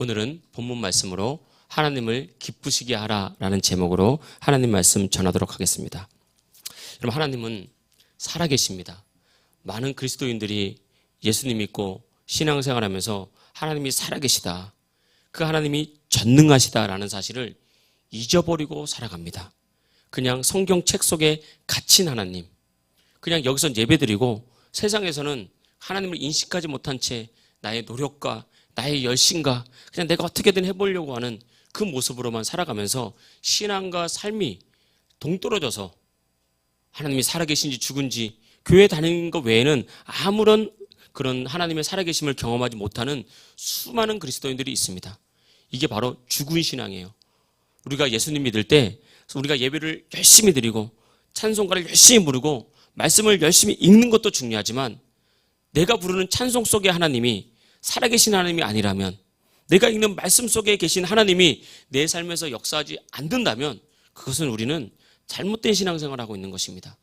오늘은 본문 말씀으로 하나님을 기쁘시게 하라라는 제목으로 하나님 말씀 전하도록 하겠습니다. 여러분, 하나님은 살아계십니다. 많은 그리스도인들이 예수님 믿고 신앙생활하면서 하나님이 살아계시다, 그 하나님이 전능하시다라는 사실을 잊어버리고 살아갑니다. 그냥 성경책 속에 갇힌 하나님, 그냥 여기서 예배드리고 세상에서는 하나님을 인식하지 못한 채 나의 노력과 나의 열심과 그냥 내가 어떻게든 해보려고 하는 그 모습으로만 살아가면서 신앙과 삶이 동떨어져서 하나님이 살아계신지 죽은지 교회 다니는 것 외에는 아무런 그런 하나님의 살아계심을 경험하지 못하는 수많은 그리스도인들이 있습니다. 이게 바로 죽은 신앙이에요. 우리가 예수님 믿을 때 우리가 예배를 열심히 드리고 찬송가를 열심히 부르고 말씀을 열심히 읽는 것도 중요하지만 내가 부르는 찬송 속의 하나님이 살아계신 하나님이 아니라면, 내가 읽는 말씀 속에 계신 하나님이 내 삶에서 역사하지 않는다면 그것은 우리는 잘못된 신앙생활을 하고 있는 것입니다.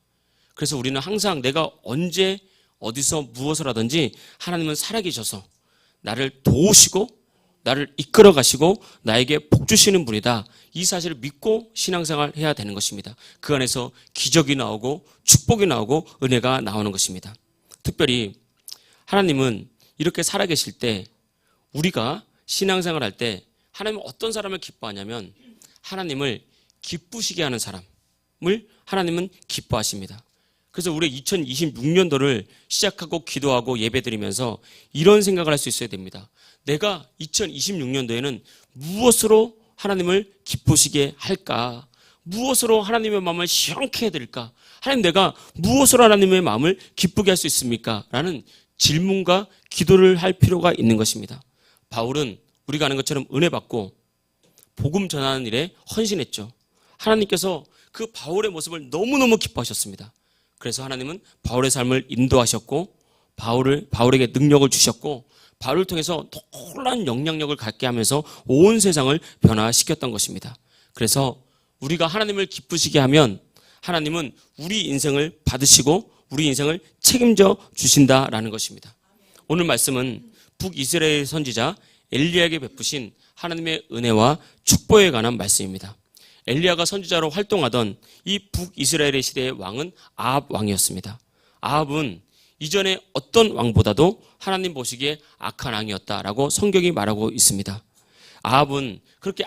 그래서 우리는 항상 내가 언제 어디서 무엇을 하든지 하나님은 살아계셔서 나를 도우시고 나를 이끌어 가시고 나에게 복 주시는 분이다, 이 사실을 믿고 신앙생활을 해야 되는 것입니다. 그 안에서 기적이 나오고 축복이 나오고 은혜가 나오는 것입니다. 특별히 하나님은 이렇게 살아계실 때, 우리가 신앙생활 할 때 하나님은 어떤 사람을 기뻐하냐면 하나님을 기쁘시게 하는 사람을 하나님은 기뻐하십니다. 그래서 우리 2026년도를 시작하고 기도하고 예배드리면서 이런 생각을 할 수 있어야 됩니다. 내가 2026년도에는 무엇으로 하나님을 기쁘시게 할까? 무엇으로 하나님의 마음을 시원케 해드릴까? 하나님, 내가 무엇으로 하나님의 마음을 기쁘게 할 수 있습니까? 라는 질문과 기도를 할 필요가 있는 것입니다. 바울은 우리가 아는 것처럼 은혜 받고 복음 전하는 일에 헌신했죠. 하나님께서 그 바울의 모습을 너무너무 기뻐하셨습니다. 그래서 하나님은 바울의 삶을 인도하셨고 바울에게 능력을 주셨고 바울을 통해서 놀라운 영향력을 갖게 하면서 온 세상을 변화시켰던 것입니다. 그래서 우리가 하나님을 기쁘시게 하면 하나님은 우리 인생을 받으시고 우리 인생을 책임져 주신다라는 것입니다. 오늘 말씀은 북이스라엘 선지자 엘리야에게 베푸신 하나님의 은혜와 축복에 관한 말씀입니다. 엘리야가 선지자로 활동하던 이 북이스라엘의 시대의 왕은 아합 왕이었습니다. 아합은 이전에 어떤 왕보다도 하나님 보시기에 악한 왕이었다라고 성경이 말하고 있습니다. 아합은 그렇게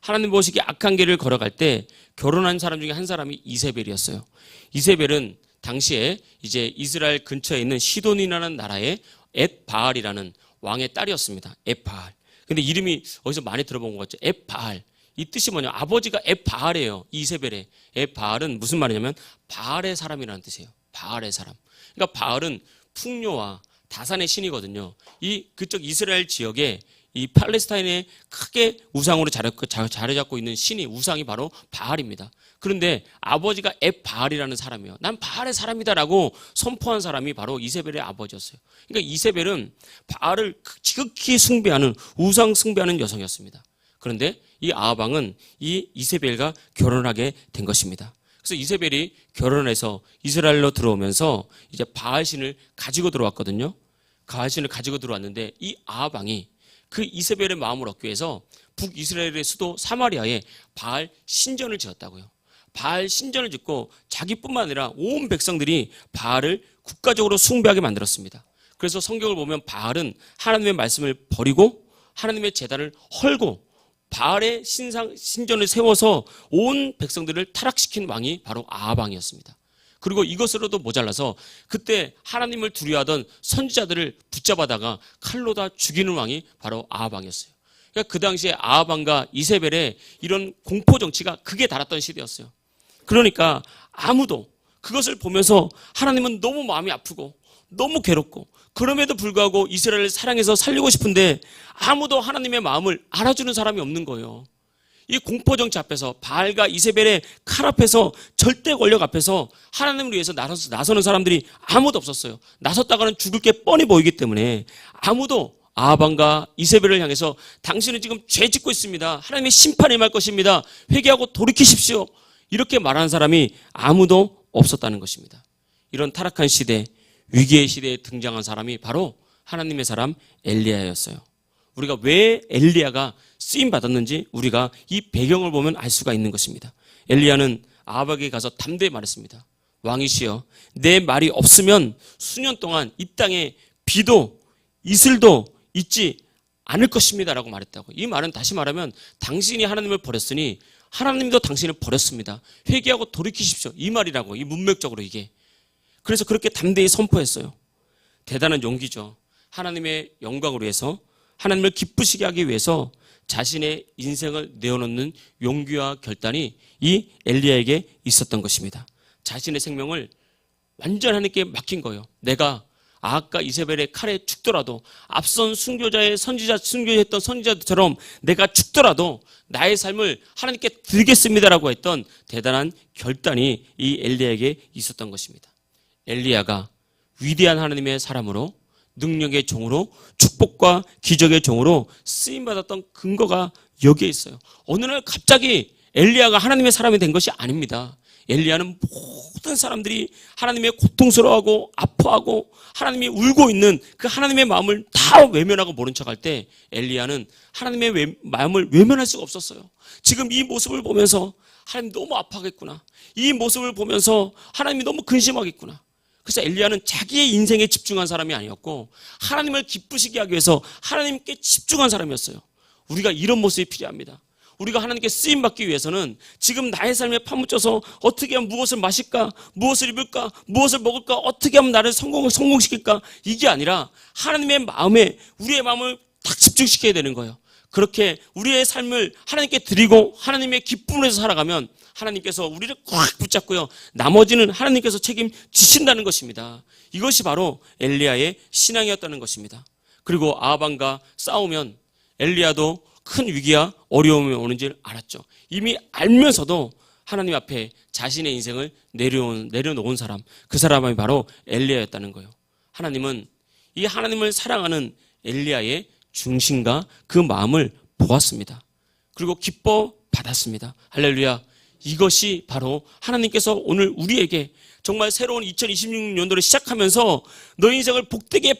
하나님 보시기에 악한 길을 걸어갈 때 결혼한 사람 중에 한 사람이 이세벨이었어요. 이세벨은 당시에 이제 이스라엘 근처에 있는 시돈이라는 나라의 엣바알이라는 왕의 딸이었습니다. 엣바알. 근데 이름이 어디서 많이 들어본 것 같죠? 엣바알. 이 뜻이 뭐냐? 아버지가 엣바알이에요. 이세벨의. 엣바알은 무슨 말이냐면 바알의 사람이라는 뜻이에요. 바알의 사람. 그러니까 바알은 풍요와 다산의 신이거든요. 이 그쪽 이스라엘 지역에 이 팔레스타인에 크게 우상으로 자리 잡고 있는 신이, 우상이 바로 바알입니다. 그런데 아버지가 엣바알이라는 사람이에요. 난 바알의 사람이다라고 선포한 사람이 바로 이세벨의 아버지였어요. 그러니까 이세벨은 바알을 지극히 숭배하는, 우상 숭배하는 여성이었습니다. 그런데 이 아합 왕은 이 이세벨과 결혼하게 된 것입니다. 그래서 이세벨이 결혼해서 이스라엘로 들어오면서 이제 바알신을 가지고 들어왔거든요. 바알신을 가지고 들어왔는데 이 아합 왕이 그 이세벨의 마음을 얻기 위해서 북이스라엘의 수도 사마리아에 바알 신전을 지었다고요. 바알 신전을 짓고 자기뿐만 아니라 온 백성들이 바알을 국가적으로 숭배하게 만들었습니다. 그래서 성경을 보면 바알은 하나님의 말씀을 버리고 하나님의 제단을 헐고 바알의 신전을 세워서 온 백성들을 타락시킨 왕이 바로 아합 왕이었습니다. 그리고 이것으로도 모자라서 그때 하나님을 두려워하던 선지자들을 붙잡아다가 칼로 다 죽이는 왕이 바로 아합 왕이었어요. 그러니까 그 당시에 아합 왕과 이세벨의 이런 공포 정치가 극에 달았던 시대였어요. 그러니까 아무도 그것을 보면서 하나님은 너무 마음이 아프고 너무 괴롭고 그럼에도 불구하고 이스라엘을 사랑해서 살리고 싶은데 아무도 하나님의 마음을 알아주는 사람이 없는 거예요. 이 공포정치 앞에서, 바알과 이세벨의 칼 앞에서, 절대 권력 앞에서 하나님을 위해서 나서는 사람들이 아무도 없었어요. 나섰다가는 죽을 게 뻔히 보이기 때문에 아무도 아합 왕과 이세벨을 향해서 당신은 지금 죄 짓고 있습니다, 하나님의 심판이 임할 것입니다, 회개하고 돌이키십시오, 이렇게 말하는 사람이 아무도 없었다는 것입니다. 이런 타락한 시대, 위기의 시대에 등장한 사람이 바로 하나님의 사람 엘리야였어요. 우리가 왜 엘리야가 쓰임 받았는지 우리가 이 배경을 보면 알 수가 있는 것입니다. 엘리야는 아합에게 가서 담대히 말했습니다. 왕이시여, 내 말이 없으면 수년 동안 이 땅에 비도 이슬도 있지 않을 것입니다 라고 말했다고. 이 말은 다시 말하면 당신이 하나님을 버렸으니 하나님도 당신을 버렸습니다. 회개하고 돌이키십시오. 이 말이라고. 이 문맥적으로 이게. 그래서 그렇게 담대히 선포했어요. 대단한 용기죠. 하나님의 영광을 위해서, 하나님을 기쁘시게 하기 위해서 자신의 인생을 내어놓는 용기와 결단이 이 엘리야에게 있었던 것입니다. 자신의 생명을 완전 하나님께 맡긴 거예요. 내가 아합과 이세벨의 칼에 죽더라도, 앞선 순교했던 선지자들처럼 내가 죽더라도 나의 삶을 하나님께 드리겠습니다라고 했던 대단한 결단이 이 엘리야에게 있었던 것입니다. 엘리야가 위대한 하나님의 사람으로, 능력의 종으로, 축복과 기적의 종으로 쓰임받았던 근거가 여기에 있어요. 어느 날 갑자기 엘리야가 하나님의 사람이 된 것이 아닙니다. 엘리야는 모든 사람들이 하나님의 고통스러워하고 아파하고 하나님이 울고 있는 그 하나님의 마음을 다 외면하고 모른 척할 때 엘리야는 하나님의 마음을 외면할 수가 없었어요. 지금 이 모습을 보면서 하나님 너무 아파하겠구나. 이 모습을 보면서 하나님이 너무 근심하겠구나. 그래서 엘리야는 자기의 인생에 집중한 사람이 아니었고 하나님을 기쁘시게 하기 위해서 하나님께 집중한 사람이었어요. 우리가 이런 모습이 필요합니다. 우리가 하나님께 쓰임받기 위해서는 지금 나의 삶에 파묻혀서 어떻게 하면 무엇을 마실까, 무엇을 입을까, 무엇을 먹을까, 어떻게 하면 나를 성공시킬까, 이게 아니라 하나님의 마음에 우리의 마음을 딱 집중시켜야 되는 거예요. 그렇게 우리의 삶을 하나님께 드리고 하나님의 기쁨을 해서 살아가면 하나님께서 우리를 꽉 붙잡고요, 나머지는 하나님께서 책임지신다는 것입니다. 이것이 바로 엘리야의 신앙이었다는 것입니다. 그리고 아합과 싸우면 엘리야도 큰 위기와 어려움이 오는지를 알았죠. 이미 알면서도 하나님 앞에 자신의 인생을 내려놓은 사람, 그 사람이 바로 엘리야였다는 거예요. 하나님은 이 하나님을 사랑하는 엘리야의 중심과 그 마음을 보았습니다. 그리고 기뻐 받았습니다. 할렐루야. 이것이 바로 하나님께서 오늘 우리에게 정말 새로운 2026년도를 시작하면서 너희 인생을 복되게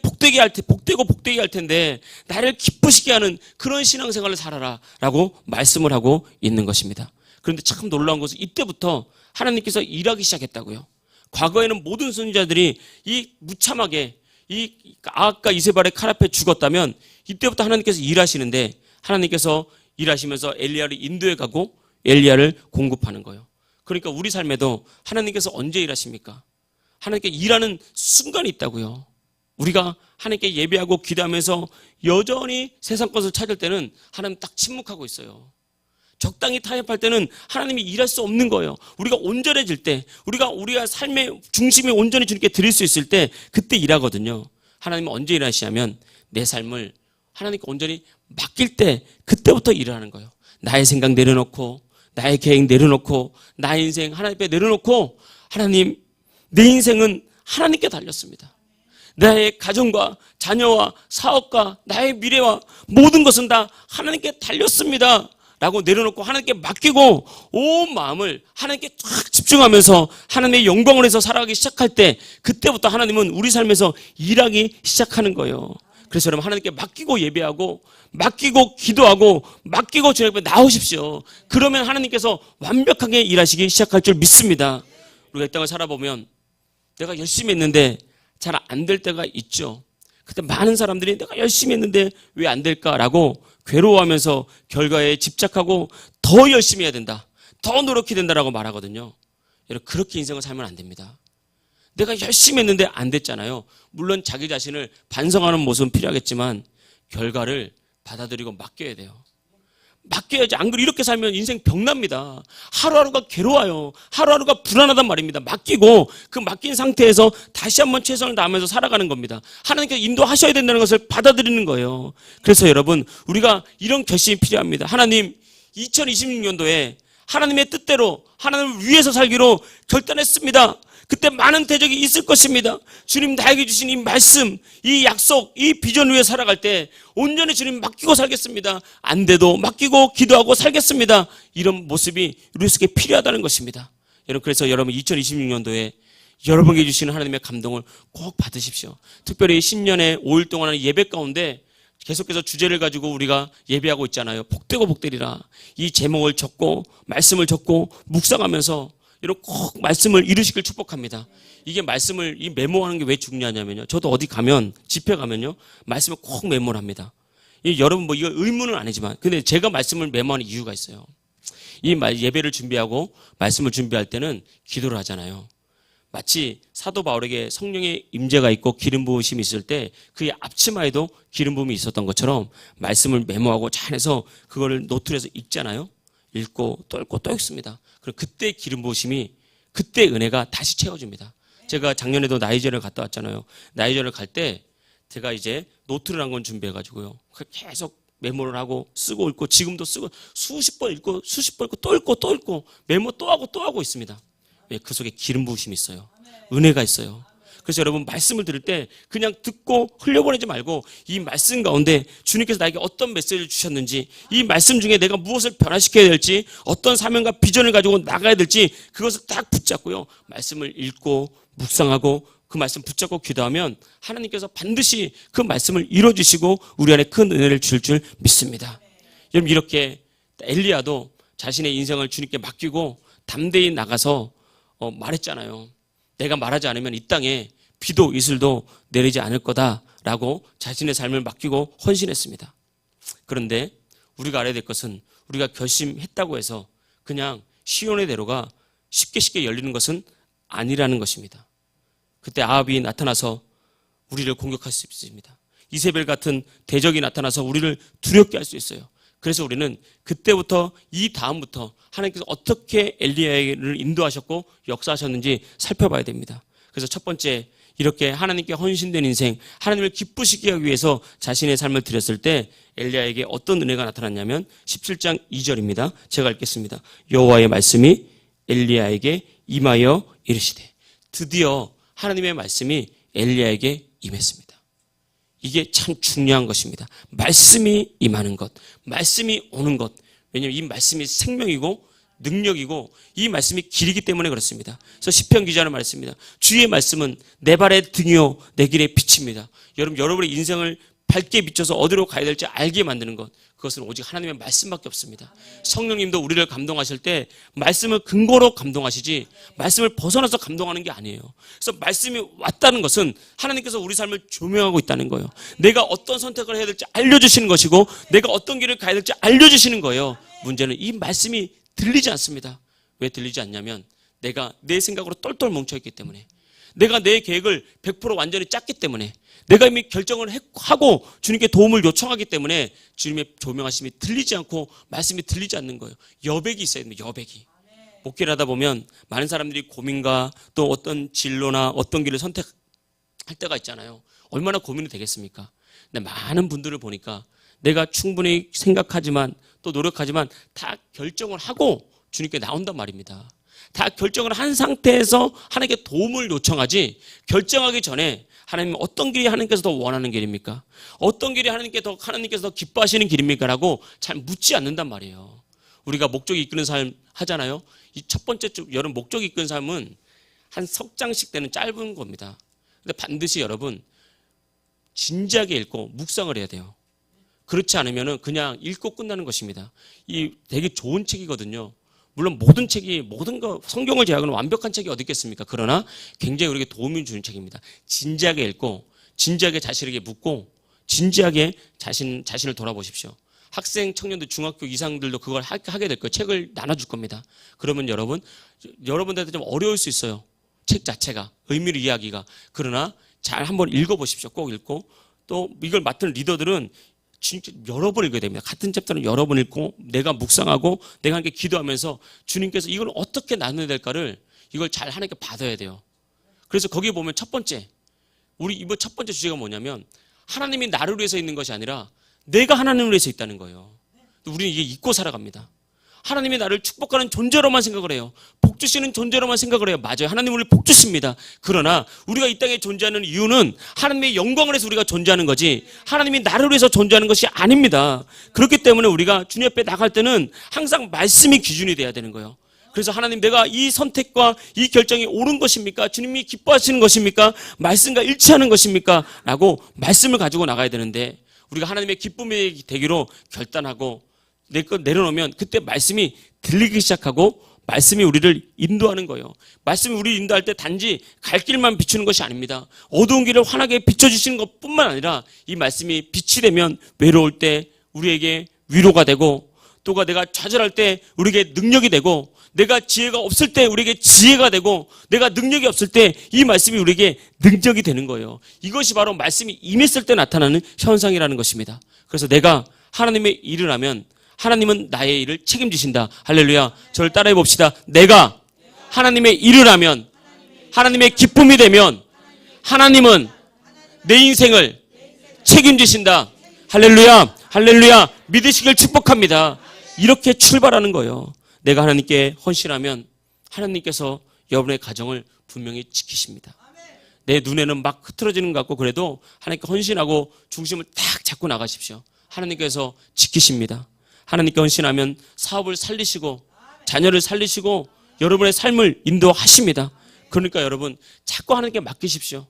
할 텐데 나를 기쁘시게 하는 그런 신앙생활을 살아라 라고 말씀을 하고 있는 것입니다. 그런데 참 놀라운 것은 이때부터 하나님께서 일하기 시작했다고요. 과거에는 모든 선지자들이 이 무참하게 이 아합과 이세벨의 칼 앞에 죽었다면 이때부터 하나님께서 일하시는데 하나님께서 일하시면서 엘리야를 인도해 가고 엘리야를 공급하는 거예요. 그러니까 우리 삶에도 하나님께서 언제 일하십니까? 하나님께 일하는 순간이 있다고요. 우리가 하나님께 예배하고 기도하면서 여전히 세상 것을 찾을 때는 하나님 딱 침묵하고 있어요. 적당히 타협할 때는 하나님이 일할 수 없는 거예요. 우리가 온전해질 때, 우리가 삶의 중심이 온전히 주님께 드릴 수 있을 때 그때 일하거든요. 하나님은 언제 일하시냐면 내 삶을 하나님께 온전히 맡길 때 그때부터 일을 하는 거예요. 나의 생각 내려놓고, 나의 계획 내려놓고, 나의 인생 하나님 앞에 내려놓고, 하나님, 내 인생은 하나님께 달렸습니다. 나의 가정과 자녀와 사업과 나의 미래와 모든 것은 다 하나님께 달렸습니다 라고 내려놓고 하나님께 맡기고 온 마음을 하나님께 쫙 집중하면서 하나님의 영광을 해서 살아가기 시작할 때 그때부터 하나님은 우리 삶에서 일하기 시작하는 거예요. 그래서 여러분 하나님께 맡기고 예배하고 맡기고 기도하고 맡기고 주님 앞에 나오십시오. 그러면 하나님께서 완벽하게 일하시기 시작할 줄 믿습니다. 우리가 이 땅을 살아보면 내가 열심히 했는데 잘 안 될 때가 있죠. 그때 많은 사람들이 내가 열심히 했는데 왜 안 될까라고 괴로워하면서 결과에 집착하고 더 열심히 해야 된다, 더 노력해야 된다라고 말하거든요. 여러분 그렇게 인생을 살면 안 됩니다. 내가 열심히 했는데 안 됐잖아요. 물론 자기 자신을 반성하는 모습은 필요하겠지만 결과를 받아들이고 맡겨야 돼요. 맡겨야지. 안 그러면 이렇게 살면 인생 병납니다. 하루하루가 괴로워요. 하루하루가 불안하단 말입니다. 맡기고 그 맡긴 상태에서 다시 한번 최선을 다하면서 살아가는 겁니다. 하나님께서 인도하셔야 된다는 것을 받아들이는 거예요. 그래서 여러분 우리가 이런 결심이 필요합니다. 하나님 2026년도에 하나님의 뜻대로 하나님을 위해서 살기로 결단했습니다. 그때 많은 대적이 있을 것입니다. 주님 나에게 주신 이 말씀, 이 약속, 이 비전 위에 살아갈 때 온전히 주님 맡기고 살겠습니다. 안 돼도 맡기고 기도하고 살겠습니다. 이런 모습이 우리 속에 필요하다는 것입니다. 여러분 그래서 여러분 2026년도에 여러분에게 주시는 하나님의 감동을 꼭 받으십시오. 특별히 신년에 5일 동안의 예배 가운데 계속해서 주제를 가지고 우리가 예배하고 있잖아요. 복되고 복되리라. 이 제목을 적고 말씀을 적고 묵상하면서 이런 꼭 말씀을 이루시길 축복합니다. 이게 말씀을 이 메모하는 게 왜 중요하냐면요. 저도 어디 가면 집회 가면요. 말씀을 꼭 메모를 합니다. 여러분 뭐 이거 의무는 아니지만 근데 제가 말씀을 메모하는 이유가 있어요. 이 예배를 준비하고 말씀을 준비할 때는 기도를 하잖아요. 마치 사도 바울에게 성령의 임재가 있고 기름 부으심이 있을 때 그의 앞치마에도 기름 부음이 있었던 것처럼 말씀을 메모하고 잘해서 그거를 노트를 해서 읽잖아요. 읽고 또 읽고 또 읽습니다. 그럼 그때 기름 부으심이 그때 은혜가 다시 채워집니다. 제가 작년에도 나이저를 갔다 왔잖아요. 나이저를 갈 때 제가 이제 노트를 한 권 준비해가지고요. 계속 메모를 하고 쓰고 읽고 지금도 쓰고 수십 번 읽고 수십 번 읽고 또 읽고 또 읽고 메모 또 하고 있습니다. 왜? 그 속에 기름 부으심이 있어요. 은혜가 있어요. 그래서 여러분 말씀을 들을 때 그냥 듣고 흘려보내지 말고 이 말씀 가운데 주님께서 나에게 어떤 메시지를 주셨는지 이 말씀 중에 내가 무엇을 변화시켜야 될지 어떤 사명과 비전을 가지고 나가야 될지 그것을 딱 붙잡고요. 말씀을 읽고 묵상하고 그 말씀 붙잡고 기도하면 하나님께서 반드시 그 말씀을 이루어주시고 우리 안에 큰 은혜를 줄 믿습니다. 여러분 이렇게 엘리야도 자신의 인생을 주님께 맡기고 담대히 나가서 말했잖아요. 내가 말하지 않으면 이 땅에 비도 이슬도 내리지 않을 거다라고 자신의 삶을 맡기고 헌신했습니다. 그런데 우리가 알아야 될 것은 우리가 결심했다고 해서 그냥 시온의 대로가 쉽게 열리는 것은 아니라는 것입니다. 그때 아합이 나타나서 우리를 공격할 수 있습니다. 이세벨 같은 대적이 나타나서 우리를 두렵게 할 수 있어요. 그래서 우리는 그때부터 이 다음부터 하나님께서 어떻게 엘리야를 인도하셨고 역사하셨는지 살펴봐야 됩니다. 그래서 첫 번째 이렇게 하나님께 헌신된 인생, 하나님을 기쁘시게 하기 위해서 자신의 삶을 드렸을 때 엘리야에게 어떤 은혜가 나타났냐면 17장 2절입니다. 제가 읽겠습니다. 여호와의 말씀이 엘리야에게 임하여 이르시되 드디어 하나님의 말씀이 엘리야에게 임했습니다. 이게 참 중요한 것입니다. 말씀이 임하는 것, 말씀이 오는 것. 왜냐하면 이 말씀이 생명이고 능력이고 이 말씀이 길이기 때문에 그렇습니다. 그래서 시편 기자는 말했습니다. 주의 말씀은 내 발의 등이요 내 길의 빛입니다. 여러분의 인생을 밝게 비춰서 어디로 가야 될지 알게 만드는 것, 그것은 오직 하나님의 말씀밖에 없습니다. 성령님도 우리를 감동하실 때 말씀을 근거로 감동하시지 말씀을 벗어나서 감동하는 게 아니에요. 그래서 말씀이 왔다는 것은 하나님께서 우리 삶을 조명하고 있다는 거예요. 내가 어떤 선택을 해야 될지 알려주시는 것이고 내가 어떤 길을 가야 될지 알려주시는 거예요. 문제는 이 말씀이 들리지 않습니다. 왜 들리지 않냐면 내가 내 생각으로 똘똘 뭉쳐있기 때문에, 내가 내 계획을 100% 완전히 짰기 때문에, 내가 이미 결정을 하고 주님께 도움을 요청하기 때문에 주님의 조명하심이 들리지 않고 말씀이 들리지 않는 거예요. 여백이 있어야 됩니다. 여백이. 목회를 하다 보면 많은 사람들이 고민과 또 어떤 진로나 어떤 길을 선택할 때가 있잖아요. 얼마나 고민이 되겠습니까? 근데 많은 분들을 보니까 내가 충분히 생각하지만 또 노력하지만 다 결정을 하고 주님께 나온단 말입니다. 다 결정을 한 상태에서 하나님께 도움을 요청하지 결정하기 전에 하나님 어떤 길이 하나님께서 더 원하는 길입니까? 어떤 길이 하나님께서 더 기뻐하시는 길입니까? 라고 잘 묻지 않는단 말이에요. 우리가 목적이 이끄는 삶 하잖아요. 이 첫 번째 여러분 목적이 이끄는 삶은 한 석 장씩 되는 짧은 겁니다. 근데 반드시 여러분 진지하게 읽고 묵상을 해야 돼요. 그렇지 않으면 그냥 읽고 끝나는 것입니다. 이 되게 좋은 책이거든요. 물론 모든 성경을 제외하고는 완벽한 책이 어디 있겠습니까? 그러나 굉장히 우리에게 도움을 주는 책입니다. 진지하게 읽고 진지하게 자신에게 묻고 진지하게 자신을 돌아보십시오. 학생, 청년들, 중학교 이상들도 그걸 하게 될 거예요. 책을 나눠줄 겁니다. 그러면 여러분들한테 좀 어려울 수 있어요. 책 자체가, 의미를 이해하기가. 그러나 잘 한번 읽어보십시오. 꼭 읽고. 또 이걸 맡은 리더들은 진짜 여러 번 읽어야 됩니다. 같은 챕터는 여러 번 읽고 내가 묵상하고 내가 하나님께 기도하면서 주님께서 이걸 어떻게 나눠야 될까를 이걸 잘 하나님께 받아야 돼요. 그래서 거기에 보면 우리 이번 첫 번째 주제가 뭐냐면 하나님이 나를 위해서 있는 것이 아니라 내가 하나님을 위해서 있다는 거예요. 우리는 이게 잊고 살아갑니다. 하나님이 나를 축복하는 존재로만 생각을 해요. 복 주시는 존재로만 생각을 해요. 맞아요. 하나님 우리를 복 주십니다. 그러나 우리가 이 땅에 존재하는 이유는 하나님의 영광을 해서 우리가 존재하는 거지 하나님이 나를 위해서 존재하는 것이 아닙니다. 그렇기 때문에 우리가 주님 앞에 나갈 때는 항상 말씀이 기준이 돼야 되는 거예요. 그래서 하나님 내가 이 선택과 이 결정이 옳은 것입니까? 주님이 기뻐하시는 것입니까? 말씀과 일치하는 것입니까? 라고 말씀을 가지고 나가야 되는데 우리가 하나님의 기쁨이 되기로 결단하고 내 것 내려놓으면 그때 말씀이 들리기 시작하고 말씀이 우리를 인도하는 거예요. 말씀이 우리를 인도할 때 단지 갈 길만 비추는 것이 아닙니다. 어두운 길을 환하게 비춰주시는 것뿐만 아니라 이 말씀이 빛이 되면 외로울 때 우리에게 위로가 되고, 또 내가 좌절할 때 우리에게 능력이 되고, 내가 지혜가 없을 때 우리에게 지혜가 되고, 내가 능력이 없을 때 이 말씀이 우리에게 능력이 되는 거예요. 이것이 바로 말씀이 임했을 때 나타나는 현상이라는 것입니다. 그래서 내가 하나님의 일을 하면 하나님은 나의 일을 책임지신다. 할렐루야. 저를 따라해 봅시다. 내가 하나님의 일을 하면, 하나님의 기쁨이 되면 하나님은 내 인생을 책임지신다. 할렐루야. 할렐루야. 믿으시길 축복합니다. 이렇게 출발하는 거예요. 내가 하나님께 헌신하면 하나님께서 여러분의 가정을 분명히 지키십니다. 내 눈에는 막 흐트러지는 것 같고 그래도 하나님께 헌신하고 중심을 딱 잡고 나가십시오. 하나님께서 지키십니다. 하나님께 헌신하면 사업을 살리시고 자녀를 살리시고 여러분의 삶을 인도하십니다. 그러니까 여러분 자꾸 하나님께 맡기십시오.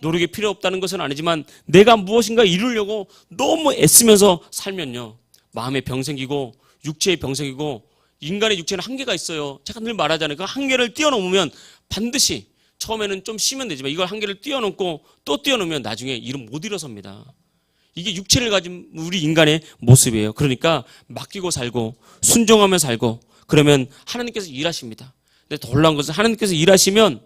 노력이 필요 없다는 것은 아니지만 내가 무엇인가 이루려고 너무 애쓰면서 살면요, 마음에 병 생기고 육체에 병 생기고, 인간의 육체는 한계가 있어요. 제가 늘 말하잖아요. 그 한계를 뛰어넘으면 반드시, 처음에는 좀 쉬면 되지만 이걸 한계를 뛰어넘고 또 뛰어넘으면 나중에 일은 못 일어섭니다. 이게 육체를 가진 우리 인간의 모습이에요. 그러니까 맡기고 살고 순종하며 살고 그러면 하나님께서 일하십니다. 근데 더 놀라운 것은 하나님께서 일하시면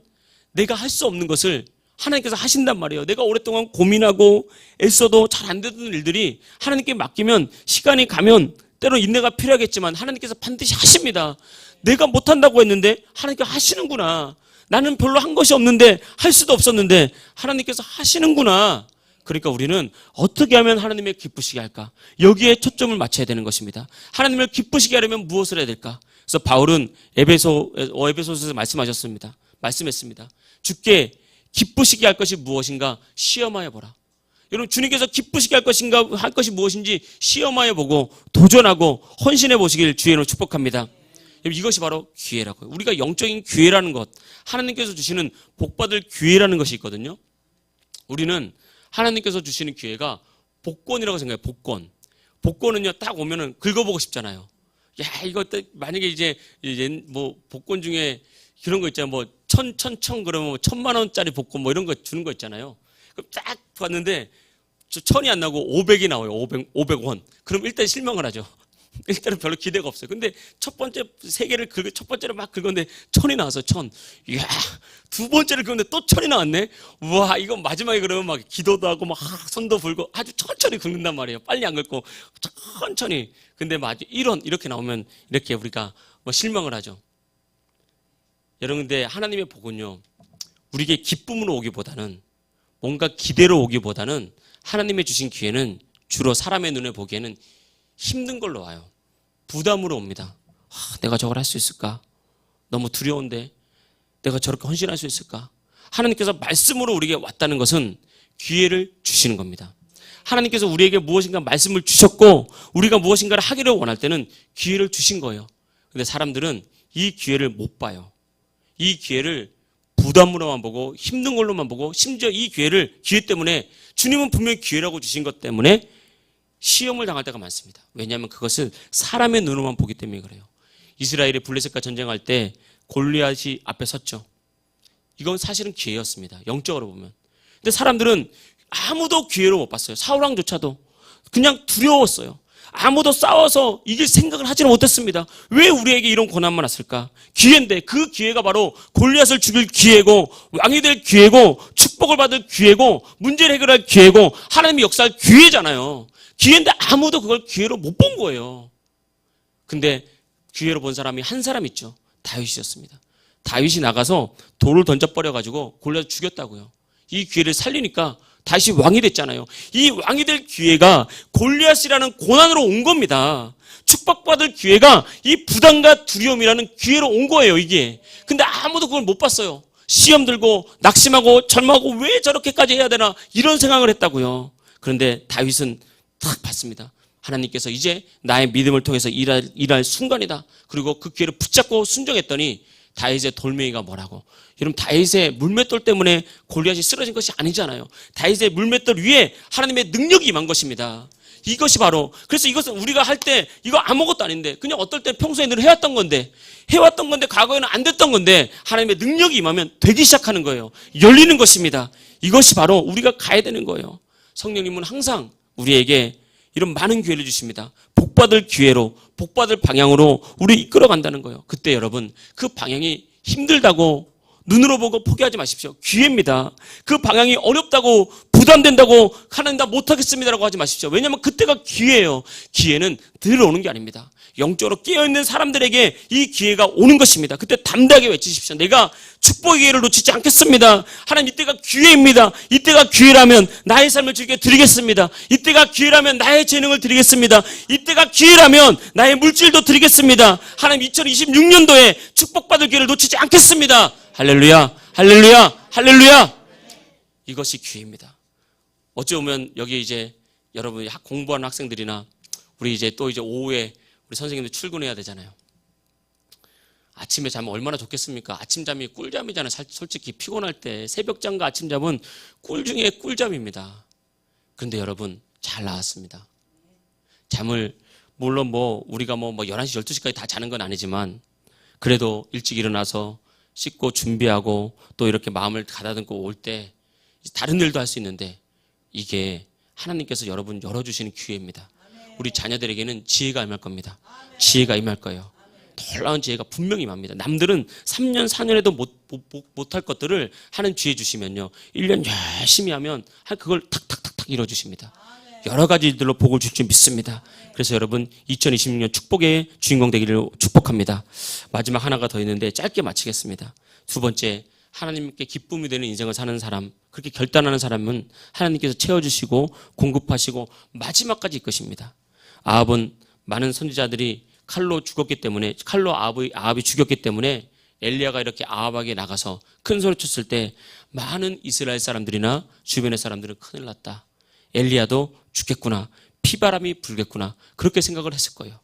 내가 할 수 없는 것을 하나님께서 하신단 말이에요. 내가 오랫동안 고민하고 애써도 잘 안 되던 일들이 하나님께 맡기면 시간이 가면 때로 인내가 필요하겠지만 하나님께서 반드시 하십니다. 내가 못한다고 했는데 하나님께서 하시는구나. 나는 별로 한 것이 없는데, 할 수도 없었는데 하나님께서 하시는구나. 그러니까 우리는 어떻게 하면 하나님을 기쁘시게 할까? 여기에 초점을 맞춰야 되는 것입니다. 하나님을 기쁘시게 하려면 무엇을 해야 될까? 그래서 바울은 에베소서에서 말씀했습니다. 주께 기쁘시게 할 것이 무엇인가 시험하여 보라. 여러분, 주님께서 기쁘시게 할 것이 무엇인지 시험하여 보고 도전하고 헌신해 보시길 주의 이름으로 축복합니다. 이것이 바로 기회라고요. 우리가 영적인 기회라는 것, 하나님께서 주시는 복받을 기회라는 것이 있거든요. 우리는 하나님께서 주시는 기회가 복권이라고 생각해요. 복권은요, 딱 오면은 긁어보고 싶잖아요. 야, 이거 만약에 이제 뭐 복권 중에 그런 거 있잖아요. 뭐 그러면 1,000만 원짜리 복권 뭐 이런 거 주는 거 있잖아요. 그럼 딱 봤는데 1,000이 안 나오고 500이 나와요. 500원. 그럼 일단 실망을 하죠. 일단은 별로 기대가 없어요. 근데 첫 번째를 막 긁었는데 1,000이 나와서 1,000. 이야, 두 번째를 긁었는데 또 1,000이 나왔네. 우와, 이거 마지막에 그러면 막 기도도 하고 막 손도 불고 아주 천천히 긁는단 말이에요. 빨리 안 긁고 천천히. 근데 1원 이렇게 나오면 이렇게 우리가 뭐 실망을 하죠. 여러분, 근데 하나님의 복은요, 우리에게 기쁨으로 오기보다는, 뭔가 기대로 오기보다는 하나님의 주신 기회는 주로 사람의 눈에 보기에는 힘든 걸로 와요. 부담으로 옵니다. 내가 저걸 할 수 있을까? 너무 두려운데 내가 저렇게 헌신할 수 있을까? 하나님께서 말씀으로 우리에게 왔다는 것은 기회를 주시는 겁니다. 하나님께서 우리에게 무엇인가 말씀을 주셨고 우리가 무엇인가를 하기를 원할 때는 기회를 주신 거예요. 근데 사람들은 이 기회를 못 봐요. 이 기회를 부담으로만 보고 힘든 걸로만 보고, 심지어 이 기회 때문에 주님은 분명히 기회라고 주신 것 때문에 시험을 당할 때가 많습니다. 왜냐하면 그것을 사람의 눈으로만 보기 때문에 그래요. 이스라엘이 블레셋과 전쟁할 때 골리앗이 앞에 섰죠. 이건 사실은 기회였습니다. 영적으로 보면. 근데 사람들은 아무도 기회로 못 봤어요. 사울왕조차도 그냥 두려웠어요. 아무도 싸워서 이길 생각을 하지는 못했습니다. 왜 우리에게 이런 고난만 왔을까? 기회인데, 그 기회가 바로 골리앗을 죽일 기회고, 왕이 될 기회고, 축복을 받을 기회고, 문제를 해결할 기회고, 하나님의 역사할 기회잖아요. 기회인데 아무도 그걸 기회로 못 본 거예요. 근데 기회로 본 사람이 한 사람 있죠. 다윗이었습니다. 다윗이 나가서 돌을 던져버려가지고 골리앗을 죽였다고요. 이 기회를 살리니까 다시 왕이 됐잖아요. 이 왕이 될 기회가 골리앗이라는 고난으로 온 겁니다. 축복받을 기회가 이 부담과 두려움이라는 기회로 온 거예요, 이게. 근데 아무도 그걸 못 봤어요. 시험 들고 낙심하고 절망하고 왜 저렇게까지 해야 되나 이런 생각을 했다고요. 그런데 다윗은 딱 봤습니다. 하나님께서 이제 나의 믿음을 통해서 일할 순간이다. 그리고 그 기회를 붙잡고 순종했더니 다윗의 돌멩이가 뭐라고? 여러분, 다윗의 물맷돌 때문에 골리앗이 쓰러진 것이 아니잖아요. 다윗의 물맷돌 위에 하나님의 능력이 임한 것입니다. 이것이 바로, 그래서 이것은 우리가 할 때 이거 아무것도 아닌데, 그냥 어떨 때 평소에 늘 해왔던 건데 과거에는 안 됐던 건데 하나님의 능력이 임하면 되기 시작하는 거예요. 열리는 것입니다. 이것이 바로 우리가 가야 되는 거예요. 성령님은 항상 우리에게 이런 많은 기회를 주십니다. 복받을 기회로, 복받을 방향으로 우리 이끌어간다는 거예요. 그때 여러분, 그 방향이 힘들다고 눈으로 보고 포기하지 마십시오. 기회입니다. 그 방향이 어렵다고 부담된다고 하나님 나 못하겠습니다라고 하지 마십시오. 왜냐하면 그때가 기회예요. 기회는 늘 오는 게 아닙니다. 영적으로 깨어있는 사람들에게 이 기회가 오는 것입니다. 그때 담대하게 외치십시오. 내가 축복의 기회를 놓치지 않겠습니다. 하나님, 이때가 기회입니다. 이때가 기회라면 나의 삶을 주께 드리겠습니다. 이때가 기회라면 나의 재능을 드리겠습니다. 이때가 기회라면 나의 물질도 드리겠습니다. 하나님, 2026년도에 축복받을 기회를 놓치지 않겠습니다. 할렐루야, 할렐루야, 할렐루야. 이것이 기회입니다. 어찌 보면 여기 이제 여러분이 공부하는 학생들이나 우리 이제 또 이제 오후에 우리 선생님들 출근해야 되잖아요. 아침에 자면 얼마나 좋겠습니까? 아침잠이 꿀잠이잖아요. 솔직히 피곤할 때 새벽잠과 아침잠은 꿀 중에 꿀잠입니다. 그런데 여러분, 잘 나왔습니다. 잠을 물론 우리가 11시, 12시까지 다 자는 건 아니지만 그래도 일찍 일어나서 씻고 준비하고 또 이렇게 마음을 가다듬고 올 때 다른 일도 할 수 있는데, 이게 하나님께서 여러분 열어주시는 기회입니다. 우리 자녀들에게는 지혜가 임할 겁니다. 지혜가 임할 거예요. 놀라운 지혜가 분명히 임합니다. 남들은 3년, 4년에도 못할 것들을 하는 지혜 주시면요, 1년 열심히 하면 그걸 탁탁탁탁 이뤄주십니다. 여러 가지 일들로 복을 줄 줄 믿습니다. 그래서 여러분, 2026년 축복의 주인공 되기를 축복합니다. 마지막 하나가 더 있는데 짧게 마치겠습니다. 두 번째, 하나님께 기쁨이 되는 인생을 사는 사람, 그렇게 결단하는 사람은 하나님께서 채워주시고 공급하시고 마지막까지 이끄십니다. 아합은 많은 선지자들이 칼로 아합이 죽였기 때문에 엘리야가 이렇게 아합에게 나가서 큰 소리 쳤을 때 많은 이스라엘 사람들이나 주변의 사람들은 큰일 났다, 엘리야도 죽겠구나, 피바람이 불겠구나, 그렇게 생각을 했을 거예요.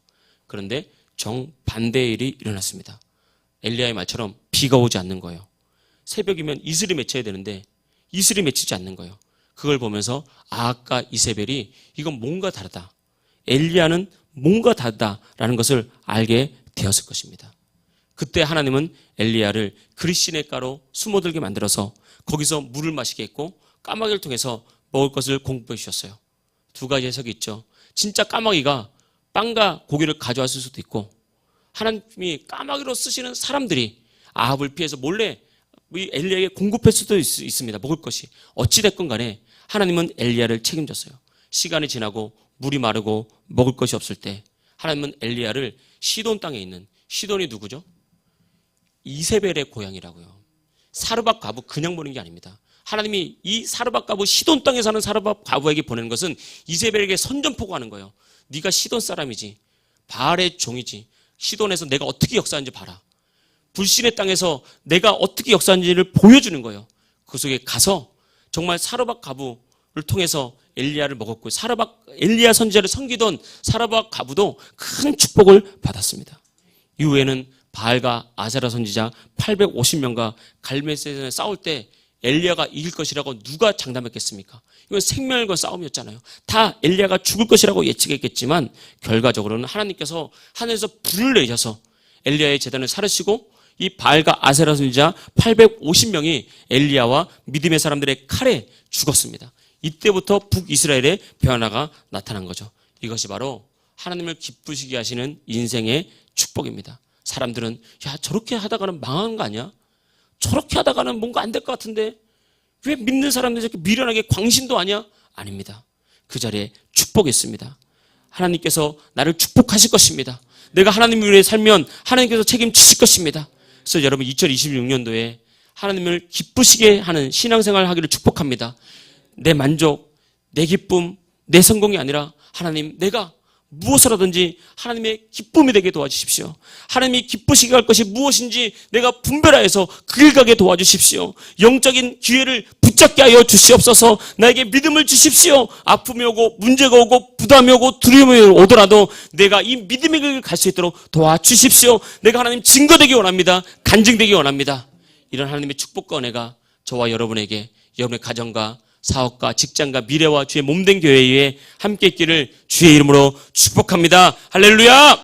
그런데 정반대의 일이 일어났습니다. 엘리야의 말처럼 비가 오지 않는 거예요. 새벽이면 이슬이 맺혀야 되는데 이슬이 맺히지 않는 거예요. 그걸 보면서 아합과 이세벨이 이건 뭔가 다르다, 엘리야는 뭔가 다르다라는 것을 알게 되었을 것입니다. 그때 하나님은 엘리야를 그릿시냇가로 숨어들게 만들어서 거기서 물을 마시게 했고 까마귀를 통해서 먹을 것을 공급해 주셨어요. 두 가지 해석이 있죠. 진짜 까마귀가 빵과 고기를 가져왔을 수도 있고, 하나님이 까마귀로 쓰시는 사람들이 아합을 피해서 몰래 엘리야에게 공급할 수도 있습니다. 먹을 것이. 어찌됐건 간에 하나님은 엘리야를 책임졌어요. 시간이 지나고 물이 마르고 먹을 것이 없을 때 하나님은 엘리야를 시돈 땅에 있는, 시돈이 누구죠? 이세벨의 고향이라고요. 사르밧 과부 그냥 보낸 게 아닙니다. 하나님이 이 사르밧 과부, 시돈 땅에 사는 사르밧 과부에게 보내는 것은 이세벨에게 선전포고하는 거예요. 네가 시돈 사람이지, 바알의 종이지, 시돈에서 내가 어떻게 역사하는지 봐라. 불신의 땅에서 내가 어떻게 역사하는지를 보여주는 거예요. 그 속에 가서 정말 사르밧 과부를 통해서 엘리야를 먹었고, 엘리야 선지자를 섬기던 사르밧 과부도 큰 축복을 받았습니다. 이후에는 바알과 아세라 선지자 850명과 갈멜셋에 싸울 때 엘리야가 이길 것이라고 누가 장담했겠습니까? 이건 생명을 건 싸움이었잖아요. 다 엘리야가 죽을 것이라고 예측했겠지만 결과적으로는 하나님께서 하늘에서 불을 내셔서 엘리야의 재단을 사르시고 이 바알과 아세라 선지자 850명이 엘리야와 믿음의 사람들의 칼에 죽었습니다. 이때부터 북이스라엘의 변화가 나타난 거죠. 이것이 바로 하나님을 기쁘시게 하시는 인생의 축복입니다. 사람들은 야, 저렇게 하다가는 망하는 거 아니야? 저렇게 하다가는 뭔가 안 될 것 같은데 왜 믿는 사람들이 저렇게 미련하게 광신도 아니야? 아닙니다. 그 자리에 축복이 있습니다. 하나님께서 나를 축복하실 것입니다. 내가 하나님을 위해 살면 하나님께서 책임지실 것입니다. 그래서 여러분 2026년도에 하나님을 기쁘시게 하는 신앙생활을 하기를 축복합니다. 내 만족, 내 기쁨, 내 성공이 아니라 하나님, 내가 무엇을 하든지 하나님의 기쁨이 되게 도와주십시오. 하나님이 기쁘시게 할 것이 무엇인지 내가 분별하여서 그 길 가게 도와주십시오. 영적인 기회를 붙잡고 붙잡게 하여 주시옵소서. 나에게 믿음을 주십시오. 아픔이 오고 문제가 오고 부담이 오고 두려움이 오더라도 내가 이 믿음의 길을 갈 수 있도록 도와주십시오. 내가 하나님 증거되기 원합니다. 간증되기 원합니다. 이런 하나님의 축복과 은혜가 저와 여러분에게, 여러분의 가정과 사업과 직장과 미래와 주의 몸된 교회 위에 함께 있기를 주의 이름으로 축복합니다. 할렐루야!